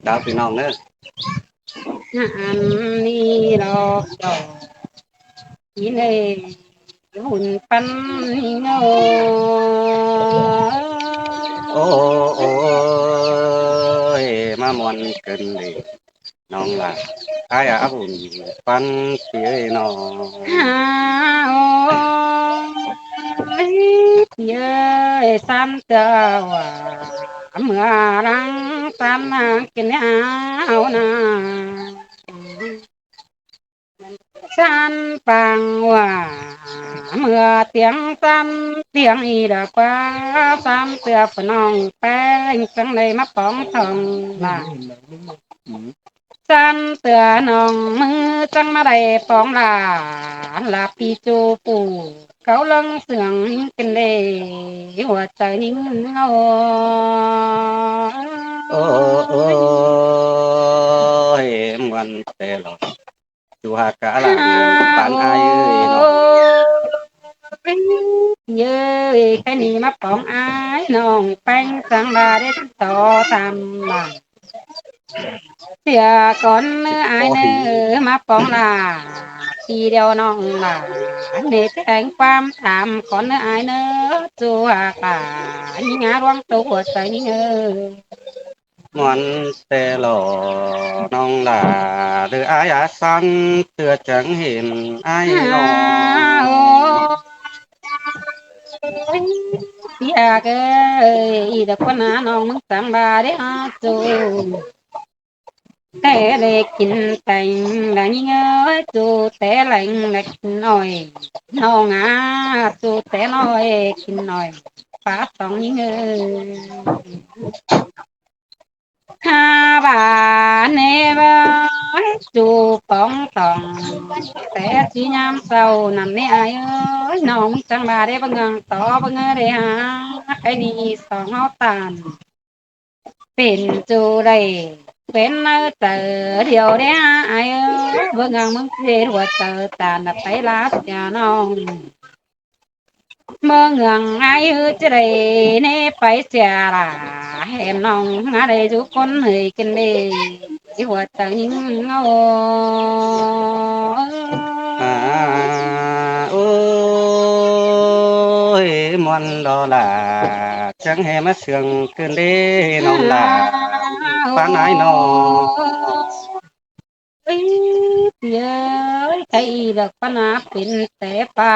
ดาวพี่น้องเนอะอันนี้ดอกจอกที่ในหุ่นปันเงาโอ้โอ้ยมามวนเกินเลยน้องล่ะอายอาหุ่นปันเสียน้องฮาโอ้ยเย้ยซ้ำเจ้าว่าเมื่อรังซ้ำมากินเอานาฉันฟังว่าเมื่อเตียงซ้ำเตียงอีดอกว่าซ้ำเตือฝนองแป้งจังเลยมาป้องทองล่ะซ้ำเตือน้องมือจังมาได้ป้องลาปีจูปูเขาลังเสืองกันเลยหัวใจนิ่งเอาโอ้โอ้ยมวนแต่หลอดจูหากะลังปานอายเอ้ยน้องเย้ยแค่นี้มาป้องอายน้องแป้งสังบาได้ต่อตามหลังเสียก่อนเนื้สิออายปล่อยเนื้อมาป้องลาทีเดียวน้องลาเนแจ้งความถามก่อนเนื้ออายเนื้อจัวป่านี่งาร้องตัวใจนี่เออมวนแต่หลอน้องล่ะหรืออายอาสันเตือจังเห็นอายฮ่าน้องโอ้ยอยากเอ้ยอีเด็กคนหาน้องมึงสังบาได้อาจู té lệ kín cành là như ngớ chú té lạnh lệch nồi nó ngã chú té nồi kín nồi phá sóng như ngớ ha bà nè bà chú bóng tòng té chỉ nhám sầu nằm nè ai ơi nóng chẳng bà để bưng ngang to bưng ngơ để ha cái đi sóng áo tàn เป็นจูได้เป็นเตอเดียวเนี้ยไอ้เบิ่งมึงเทหัวเตอตาหนับไปลาสยาน้องเมื่อเงืองไอ้จะได้เนไปเสียละเห็นน้องอะไรทุกคนเหนื่อยกันเลยหัวเตอยิงเงาอ่าโอ้ยมวนดอลาจังแหมาเสืองเกินเด้น้องลาปานายน้องเอ้ยเย้ยใครดอกปนาเป็นแต่ป่า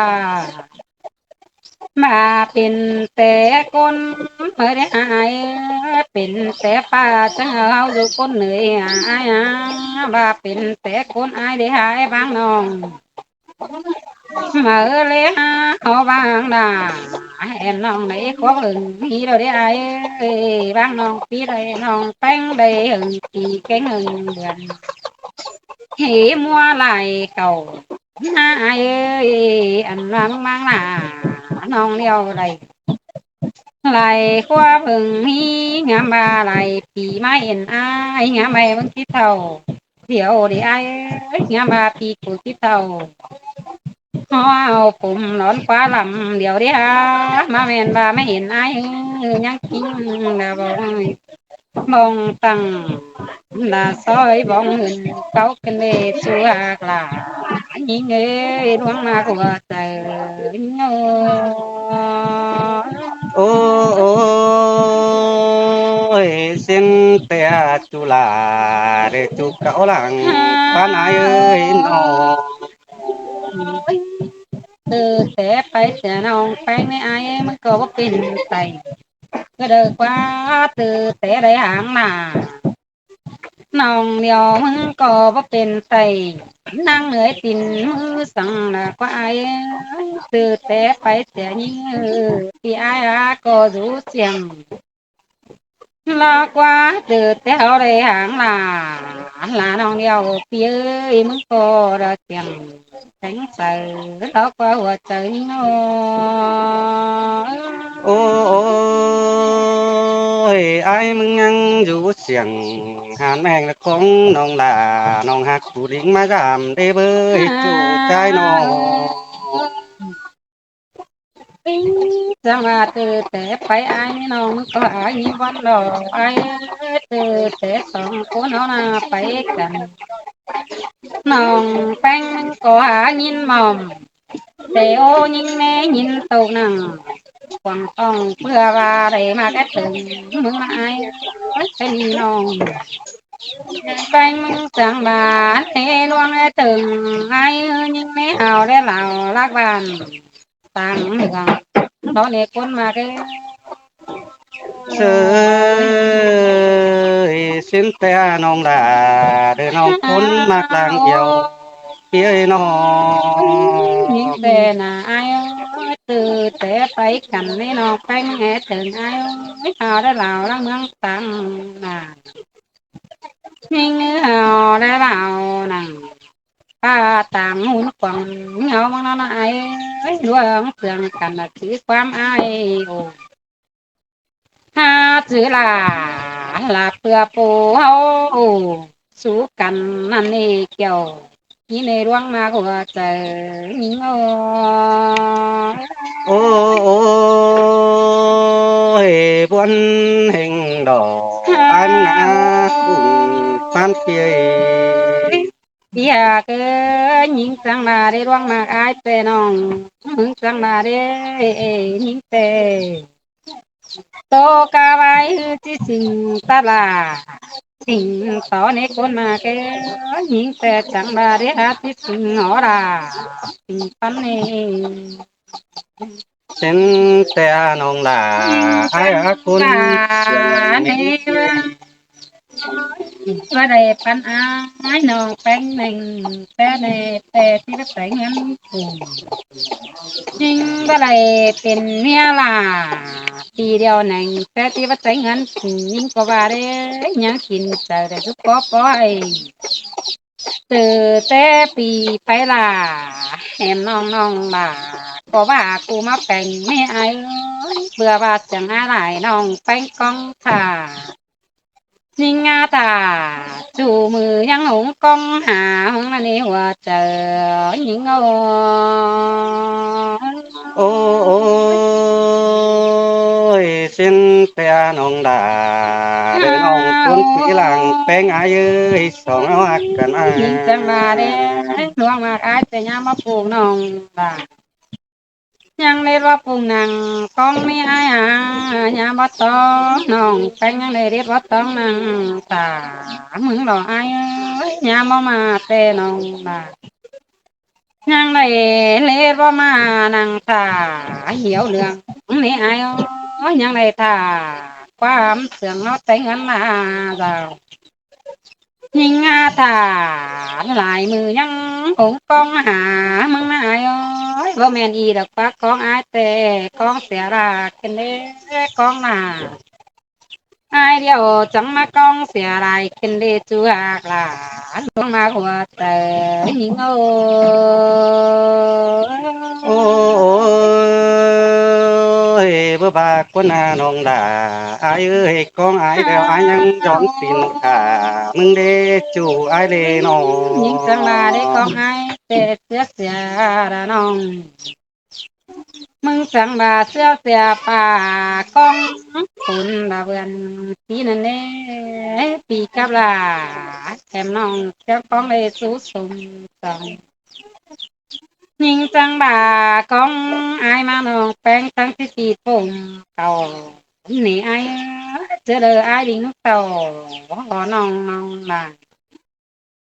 มาเป็นแต่คนเมื่อได้หายเป็นแต่ป้าจังเอาอยู่คนเหนื่อยหายว่าเป็นแต่คนอายได้หายบางน้องเมื่อเลยเอาบางด่าแอนน้องไหนควงหึงพี่เราได้อายเอ้ยบางน้องพี่ได้น้องแป้งได้หึงพี่แก่งหึงเดือนเหมัวไหลเก่าหาเอ้ยอันนั้นบางหน้าน้องเลี้ยวได้ lại qua vừng mi ngắm bà lại pì mai ẩn ai ngắm mày vẫn kít thầu hiểu để ai ngắm bà pì của kít thầu hoa phụng nón quá lầm điều đấy à mà men bà mới ẩn ai nhắc kinh là bông tăng là soi bông hình cao kinh lệ chua là nhìn người luôn mà của trời nhau โอ้โอ้ยเสียงแต่จุฬาเดจุกเก่าหลังปานายเอ้ยน้องtừ té phải sẽ nong phải mấy ai mới có bất bình tay cái đời quá từ té để hãng mà nong nhiều mới có bất bình tay năng lưỡi tình mưaสั่งlà có ai từ té phải sẽ như thì ai có rủ xiềng là quá từ theo đây hãng là nong nhiều phía mới có ra xiềng tránh sợ đó quaหัวใจน้อโอ้ยไอ้มึงยังอยู่เสียงหานแมงละของน้องลาน้องหักผู้ลิงมากามได้เบยจูใจน้อง จังว่าตื่นแต่ไปไอ้น้องก็ไอ้วันดอกไอ้ตื่นแต่สองคนเอาหน้าไปกันน้องแป้งมันก็หายินหม่อมแต่โอ้ยิงแม่ยินตกหนังควงต้องเพื่อว่าได้มาแก่ถึงมึงมาไอ้เป็นน้องแป้งมึงจังบาเทลวงไอ้ตึงไอ้ยิงแม่เอาได้เหล่าลักบานต่างเหนืองตอนนี้คนมาแก่ เสยสิ้นแต่น้องดาเดินน้องคนมากลางเกี่ยวเปียน้อง những đề là ai ơi từ té phải cầm lấy nó phải nghe từng ai ơi hào đã lào đang mướn tăng là nhưng hào đã lào nè ba tàng muốn quăng nhau mà nó ai ấy luôn thường cầm là chỉ quan ai ồ ha chữ là bừa bù hao ồ số cần năn nỉ kiểu như này đoan mà của trời nhữngโอ้ยบวนแห่งดอกอันนาอุ่นปานเปีย Dạ cơ những sang mà đi đoan mà ai tê nong những sang mà đi những tê tô ca vai chỉ xin ta là xin tỏ nè con mà cái những tê chẳng mà đi hát chỉ xin ngõ là xin phân nè เป็นแต่น้องหลาไอ้อาคุณเสียงนี้ ว่าได้ปันอายน้องแป้งหนึ่งแต่ในแต่ที่รักแต่เงินกูยิ่งว่าได้เป็นเมียล่ะปีเดียวหนึ่งแต่ที่ว่าแต่เงินกูยิ่งก็ว่าได้ยังกินแต่ได้ทุกปอปอยตื่นแต่ปีไปล่ะแหมน้องล่ะก็ว่ากูมาแป้งไม่อายเบื่อว่าจังอะไรน้องแป้งกองค่ะ nhìn nga ta chủ mừ yang hùng công hà hùng là ni hòa chờ những ngô โอ้ยสิ้นแต่น้องดาเดินน้องคนปีหลังแป้งอายเอ้ยสองเอาหักกันอา nhìn chân bà đê luang mà cáiแต่ยามมาปลูกน้องบ่ายังเลยว่าปลูกนางกองไม่อายยามบ่ตองน้องแป้งยังเลยเรียกว่าตองนางตามึงหล่ออายเอ้ยยามบ่มาแต่น้องบ่า ยังได้เล็บมานังตาเหี่ยวเหลืองนี่ไอ้ยังได้ท่าความเสื่องเนาะแต่งกันมาเรายิงอาถาหลายมือยังหงกองหามึงนายว่าแมนอีดอกปักกองไอ้แต่กองเสียรากันเด้กองหน้าไอ้เดียวจังมากองเสียรายกันเด้จูอากลาลงมาหัวเตยยิงโอ้ยบ่บากคนนาน้องดาอายเอ้ยกองอายแล้วอายยังย้อนตีนขามึงเด้จู่อายเลยน้อ những sang bà đấy con ai tê xưa xưa ra nong mừng sang bà xưa xưa bà conคุณbà vườn tí nên nè pi cáp là em nong cho con lấy số sum sòng nhìn sang bà con ai mà nong bèn tăng tí phồng cầu nè ai chưa đời ai đi nước tàu họ nong nong bà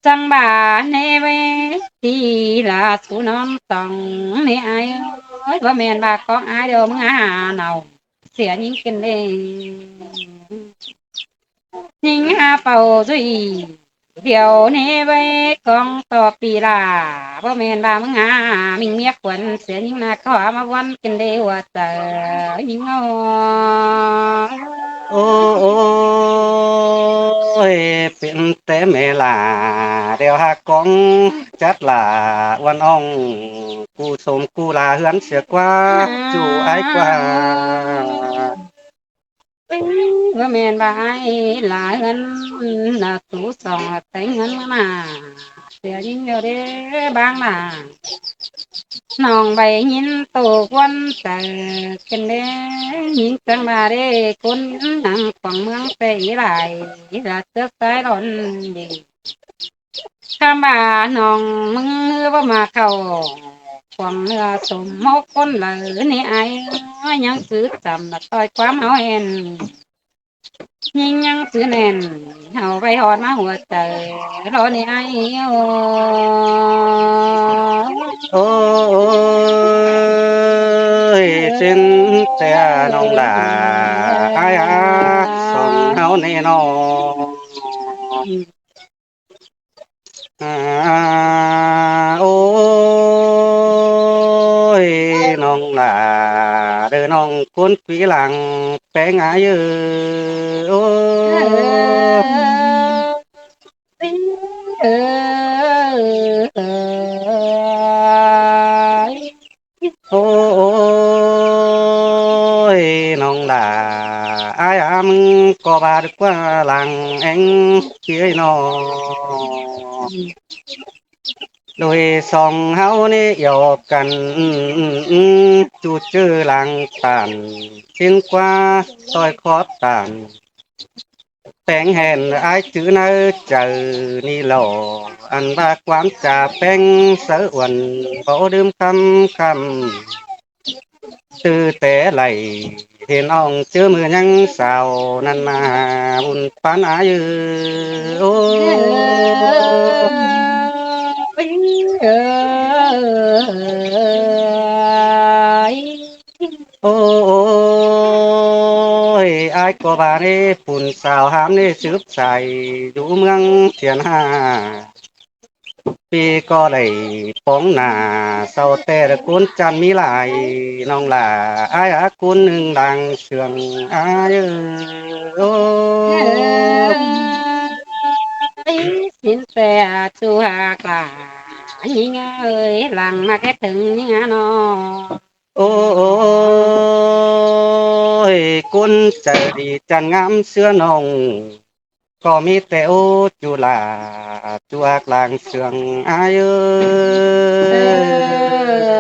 Sang bà nè về thì là số non tòng nè ai ơi và mẹ bà con ai đâu mà nào xỉa những cái này những bầu rồi điều nè về con to pi là và mẹ bà mà mình miết quần xỉa những là khó mà quan cái này hòa tờ nhữngโอ้ยเป็นแต่แม่ล่ะเดี๋ยวหากกองจัดล่ะวันอ่องกูสมกูลาเฮือนเสียกว่าจู่อายกว่า và mẹ bà ai là hơn là tú sòng là đánh hơn mà xỉa những điều đấy bang mà น้องใบหินตกวันเกิดกันเด้หินจังมาเด้คนนำของเมืองไปหลายราชสายร้อนดีข้ามาน้องมึงว่ามาเข้าความเนื้อสมมกคนเหลือนี่ไอ้ยังซื้อจำละต่อยความเฮาเอ็นยิ่งยังซื้อแน่นเฮาไปหอดมาหัวใจรอนี่ไอ้โอ้ โอ้ยสิ้นแต่น้องลาอายอาสองเฮาแน่นอนโอ้ยน้องลาเด้อน้องคนปีหลังแปลงอาเยอโอ้โอ้ยน้องลาอายอามึงก็บาดกว่าหลังเอ็งเกี่ยนอ โดยสองเฮานี่หยอกกันจูจื้อหลังตานสิ้นกว่าซอยขอบตานแปลงแห่นอายจื้อเนอเจอนี่หล่ออันว่าความจ่าแป้งเสืออ้วนบ่ดื่มคำตื้อแต่ไหลเห็นอ่องเจอมือยังสาวนั่นมาบุญปานอายือโอ้ โอ้ยอายก็บาเน่ปุ่นสาวหามนี่สืบใส่อยู่เมืองเทียนห้าปีก็ได้ป้องหน้าเศร้าแต่ละคนจันมีหลายน้องหล่าอายอากุลหนึ่งดังเสื่องอายโอ้สินแต่ชัวกลายิงเอ้ยหลังมาแค่ถึงยิงนอโอ้ยกุนใจดีจันงามเสื้อน้องก็มีแต่โอจุลาจัวกลางเสืองอายเ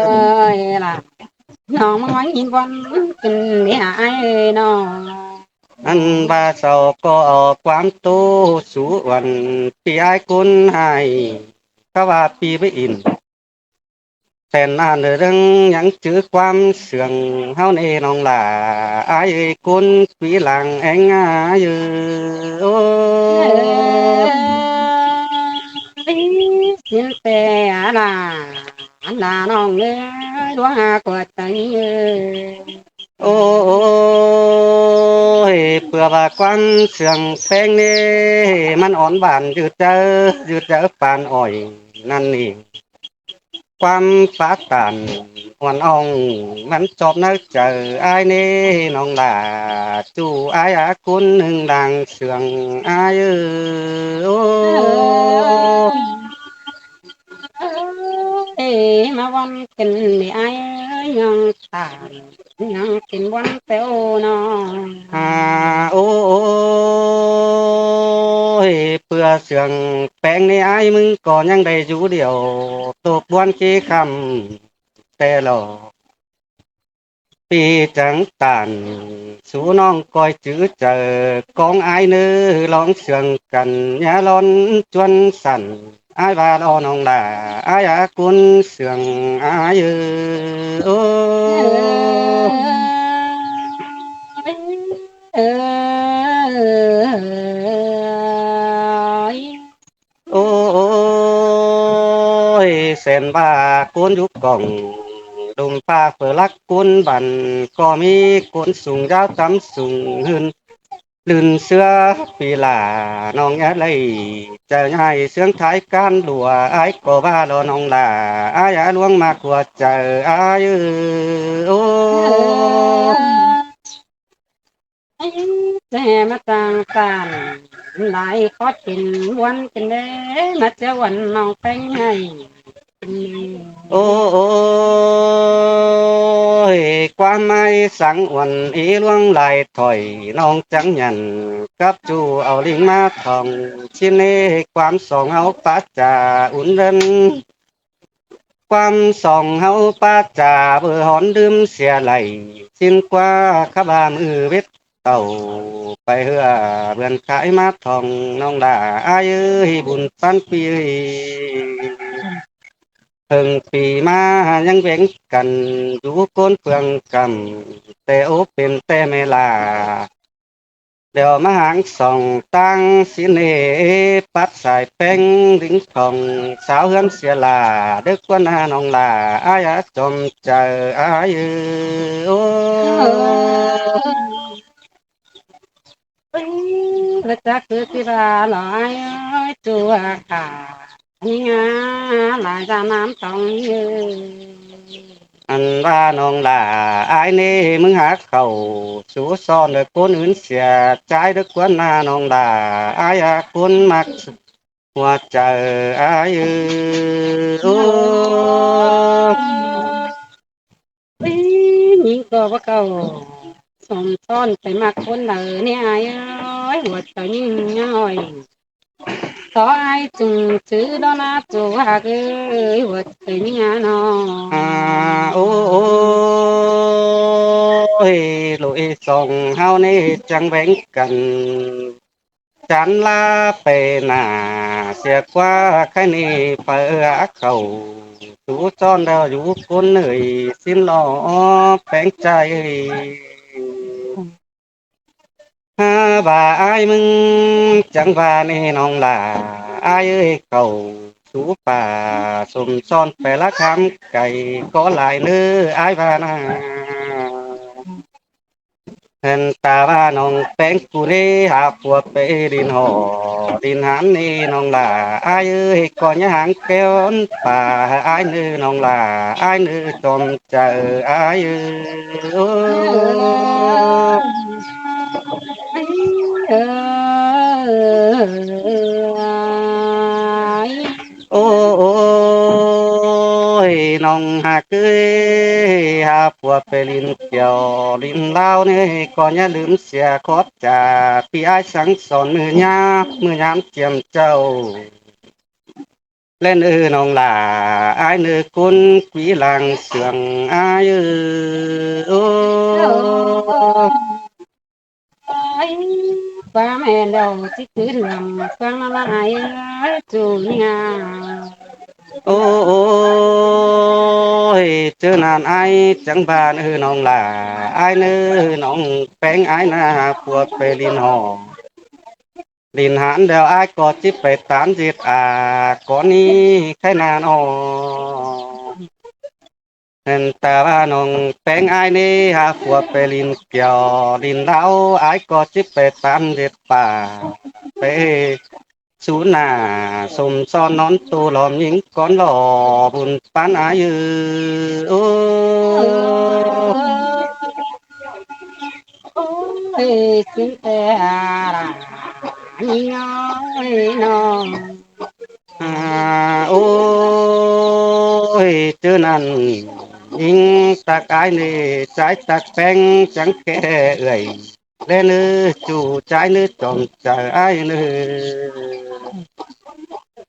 อ้ยล่ะน้องมันยินวันกินเนี่ยไอ้น้องอันบาเศร้าก็ออกความโตสู่วันปีไอ้กุนให้ก็ว่าปีไปอินแต่นานเรื่องยังจื้อความเสื่องเฮาในน้องหล่าอายกุนปีหลังแองอายโอ้สินแต่ล่ะล่ะน้องเอ้ยดวงหากว่าใจเอ้ยโอ้ยเพื่อว่าความเสื่องแป้งนี่มันอ่อนบานยืดเจอปานอ้อยนั่นนี่ความปากตานอ่อนอ่องมันจอบนักเจอไอ้ายนี่น้องลาจู่ไอ้ายอาคุณหนึ่งดังเสื่องไอ้ายโอ้เอ้มาวันกินนี่ไอ้ยังตายยังกินวันเต้านอฮาโอ้ยเพื่อเสื่องแป้งในไอ้ายมึงก่อนยังได้อยู่เดียวตกบวนขี้คำแต่หลอ ปีจังตันสู่น้องก้อยจื้อเจอกองอายเนื้อลองเสื่องกันอย่าร้อนจวนสั่นอายว่าลอน้องด่าอายอากุนเสื่องอายโอ้เอยโอ้ยเส้นบ้ากุนยุกกล่องดุมป้าเปิดลักกุนบันก็มีกุนสูงยาวจำสูงหืน ลื่นเสื้อปีหลาน้องอะไรจะให้เสียงท้ายการดัวไอ้ก็ว่าดอน้องลาอายาลวงมากกว่าเจออายโอ้แต่มาต่างกันหลายขอกินวันกันเด้มาเจอวันน้องแป้งให้โอ้โอ้ยความไม่สังอวนอีลวงไหลถอยน้องจังหยันกับจูเอาลิงมาทองชิ้นนี้ความสองเอาปัจจาอุ่นเริน ความส่องเฮาป้าจ่าเบอหอนดื่มเสียไหลสิ้นกว่าขบามือเวทเต่าไปเฮือเบือนขายมาทองน้องดาอายเอ้ยบุญปันปีเพิ่งปีมายังแบ่งกันอยู่ก้นเฟืองกำแต่โอเป็นแต่เมลา เดี๋ยวมาหางส่องตั้งสิเนปัดสายแป้งลิงทองสาวเฮือนเสียลาเด็กวันนาน้องลาอายาจมเจออายโอ้พระจักคือสิราลอยจัวขานี่งาหลายจาน้ำต้องยืนอันว่าน้องลาอายนี่มึงหาเขาสู้ซ่อนเด็กคนอื่นเสียใจเด็กวันนาน้องลาอายาคนมักหัวใจอายโอ้ ยิ่งก็ว่าเก่าสมซ้อนไปมากคนเหล่อเนี่ยไอ้หัวใจยิ่งย่อยขอไอ้จึงซื้อดอนาจูหากหัวใจยิ่งน้ออ่าโอ้โอ้ยลุยส่งเฮานี่จังแบ่งกันจันลาไปหน้าเสียกว่าแค่นี้เปิดเขาสูจอนเราอยู่คนเหนื่อยสิ้นหล่อแปลงใจฮาบ่าอายมึงจังว่านี่น้องลาอายเอ้ยเขาสูป่าสมซ่อนไปละคำไก่ก็หลายเนื้ออายบานา เห็นตาว่าน้องแป้งกูนี่หาปวดไปดินหอดินหันนี่น้องลาอายเอ้ยก่อนยางแก้วป่าอายนื้อน้องลาอายนื้อจอมเจออายเอ้ยโอ้โอ้โอ้ยน้องหากเอ้ยหาปวดไปลินเกี่ยวลินเล่านี่ก่อนอย่าลืมเสียขอบจากพี่อายสั่งสอนมือยามเจียมเจ้า lên nong là ai nữ cún quý làng sườn ai ô ba mẹ đầu chỉ cứ làm con là ai chủ nhà ôi chứ nan ai chẳng bà nữ nong là ai nữ nong bén ai na của bề linh hồ linh hán đều ai có chip bề tán diệt à có ni cái nan ô nên ta ba nong bén ai ni ha của bề linh kiều linh đau ai có chip bề tán diệt bà bề chú nà sôm son nón tu lòm những con lò bùn bán á ư ô ôi xin tè ra nhói nó ôi chứ nằn nhưng ta cái này trái ta bén chẳng kể ơi lên nữ chủ trái nữ trộm chờ ai nữ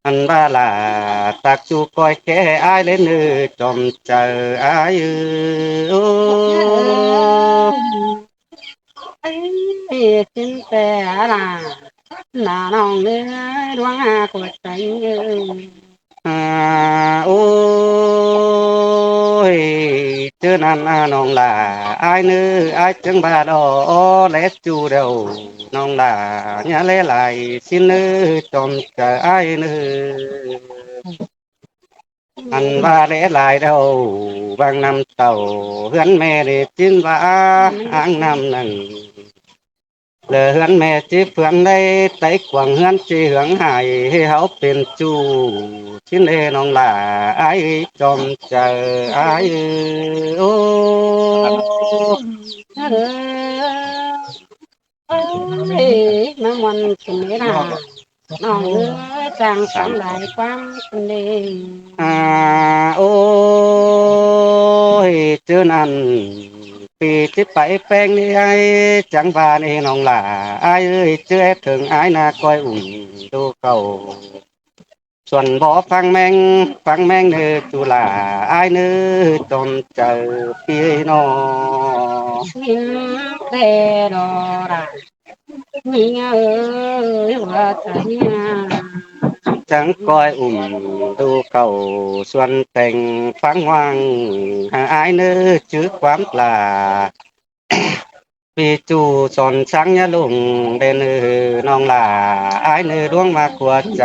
anh ba là tạc chu coi kẻ ai đến nữ trộm chờ ai ư xin tè ra là nòng nước đoán của tay ôi chứ nan nong là ai nữ ai chẳng ba đó lẽ chu đầu nong là nhá lẽ lại xin nữ trộm chờ ai nữ anh ba lẽ lại đâu bằng năm tàu hươn mẹ để chín vã ăn năm nằng lờ hươn mẹ chỉ phượng đây tay quảng hươn chỉ hướng hải háoเป็นchu chín lê nong là ai trộm chờ ai ô ơi mà mình cũng nghĩ là nòng nước trang sắm lại quán đi ôi chứ nằnปีที่ไปแป้งนี่ไอ้จังบานเองน้องหล่าไอ้เอ้ยเจ้าถึงไอ้นาคอยอุ่นดูเก่า ส่วนบ่ฟังแมงเนื้อจุฬาอายเนื้อจนเจอพี่น้อง หินแต่ดอรามีเอ้ยว่าจะเนี่ย จังก้อยดูเก่าส่วนแต่งฟังวังหาอายเนื้อจื้อความปลาปีจูสอนช้างยะลุงเดนเอน้องลาอายเนื้อดวงมากว่าใจ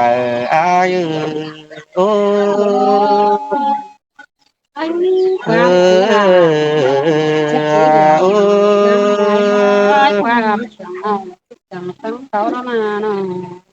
อายโอ้ อันคเอวามเสียจะเสียอโอ้ยังไงความจังเอาจังตั้งเต่าละมาเนาะ